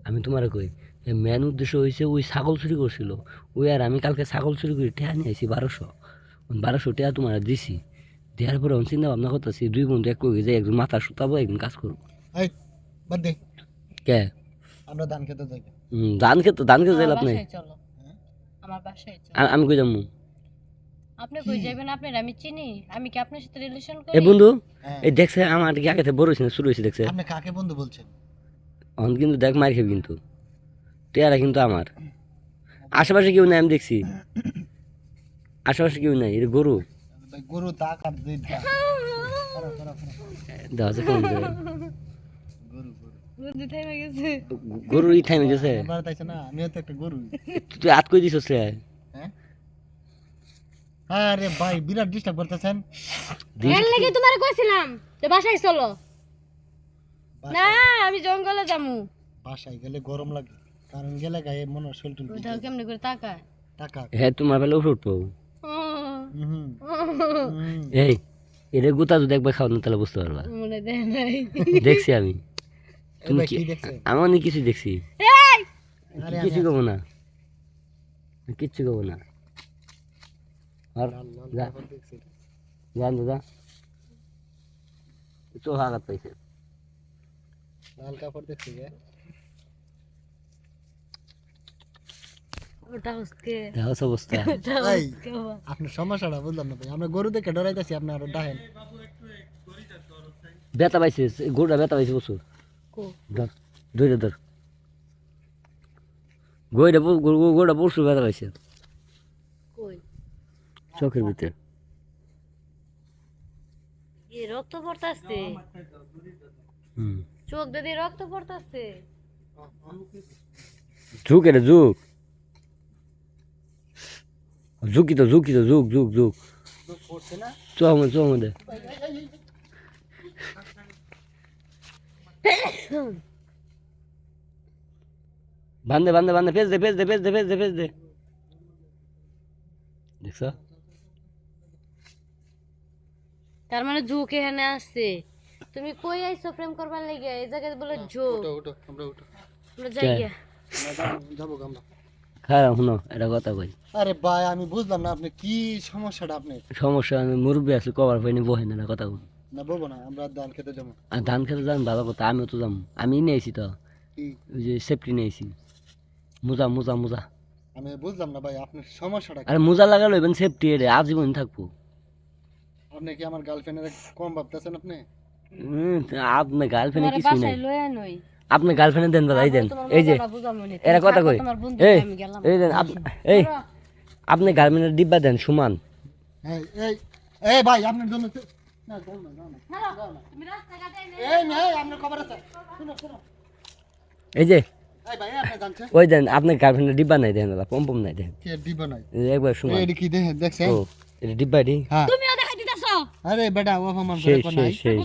আমি তোমার কই মেন উদ্দেশ্য হয়েছে ওই ছাগল চুরি করছিল ওই আর আমি কালকে ছাগল চুরি করে টেয়া নিয়ে আসি 1200 টেয়া তোমার দিছি দেওয়ার পরে আমি চিন্তা ভাবনা করতেছি দুই বন্ধু এক লগে যাই একজন মাথা সুতাবো একদিন কাজ করবো কে আমরা ধান খেতে যাই ধান খেতে যাইলাম নাই আমি কই যাবো আপনি কই যাবেন আপনার আমি চিনি আমি কি আপনার সাথে রিলেশন করি এ বন্ধু এই দেখছে আমার কি আগে থেকে বড় হইছে না শুরু হইছে দেখছে আপনি কাকে বন্ধু বলছেন অন কিন্তু দেখ মার খাবি কিন্তু টেয়ারা কিন্তু আমার আশেপাশে কেউ নাই আমি দেখছি আশেপাশে কেউ নাই এটা গরু ভাই গরু তা কাট দেই দেওয়া আছে কেমন করে গরু বুদ্ধি থেমে গেছে গরু ই থাইমে গেছে আমার তাইছে না আমিও তো একটা গরু তুই হাত কই দিছস রে হ্যাঁ আরে ভাই বিরাট ডিস্টার্ব করতেছেন এর লাগি তোমারে কইছিলাম যে বাসায় চলো না আমি জঙ্গলে যামু বাসায় গেলে গরম লাগে কারণ গেলে গায়ে মনে শরীর ওইটা কেমনে করে তাকায় টাকা হ্যাঁ তোমার বেলা উঠবো হুম এই এটা গোটা যদি একবার খাও না তাহলে বুঝতে পারবা মনে দেয় নাই দেখছি আমি তুমি ভাই কি কি দেখছেন আমি অনেক কিছু দেখছি আরে কিছু কব না কিচ্ছু কব না আর যা দেখছি জান দাদা চোখ আঘাত পাইছে লাল কাপড় দেখছি গে ওটা হচ্ছে দেখো অবস্থা এই আপনার সমস্যাটা বুঝলাম না ভাই আমরা গরু দেখে ডরাইতেছি আপনি আরো ডাহেন ব্যথা পাইছে গোড়া ব্যথা পাইছে প্রচুর কো ধর ধরে ধর গোড়া প্রচুর ব্যথা পাইছে কই চোখের ভিতরে এই রক্ত পড়তাছে চোখ দিয়ে রক্ত পড়তাছে ঝুঁক এটা ঝুঁকি তো ঝুঁক পড়ছে না চোখ মধ্যে বান্ধে পেজ দে দেখছ তার মানে ঝোঁক এখানে আসছে তুমি কই আইছো প্রেম করবার লাগি এই জায়গায় বলে ঝোঁক ওটো আমরা ওটো আমরা যাই গিয়া যাবো আমরা খারাপ শুনো এটা কথা কই আরে ভাই আমি বুঝলাম না আপনি কি সমস্যাটা আপনি সমস্যা আমি মুরব্বী আছি কবার পাইনি বহে না কথা কই না বলবো না আমরা ধান খেতে যাবো আর ধান খেতে যান ভালো কথা আমিও তো যাম আমি নিয়েছি তো কি ওই যে সেফটি নিয়েছি মোজা আমি বুঝলাম না ভাই আপনার সমস্যাটা কি? আরে মোজা লাগালো এবার সেফটি এর আজীবন থাকবো আপনি কি আমার গার্লফ্রেন্ডের কম ভাবতেছেন আপনি আপনার গার্লফ্রেন্ডে তোমার কিছু নাই বাসায় লয়ে নই আপনার গার্লফ্রেন্ডে দেন দাদা এই দেন তোমার এই যে মজাটা বুঝামু নি এরা কথা কই তোমার বন্ধু এই আমি গেলাম এই দেন এই আপনি গার্লফ্রেন্ডের ডিব্বা দেন সমান এই এই এই ভাই আপনার জন্য না যাও না হ্যালো তুমি রাস্তাঘাটে এই না আপনার খবর আছে শুনো এই যে এই ভাই আপনি জানছেন ওই দেন আপনার গার্লফ্রেন্ডের ডিব্বা নাই দেন দাদা পম নাই দেন কে দিব নাই একবার সমান এই কি দেখেন দেখছেন ও এটা ডিব্বা দি হ্যাঁ তুমিও দেখাই দিতাছো আরে বেটা ও আমার সেই করে নাই সেই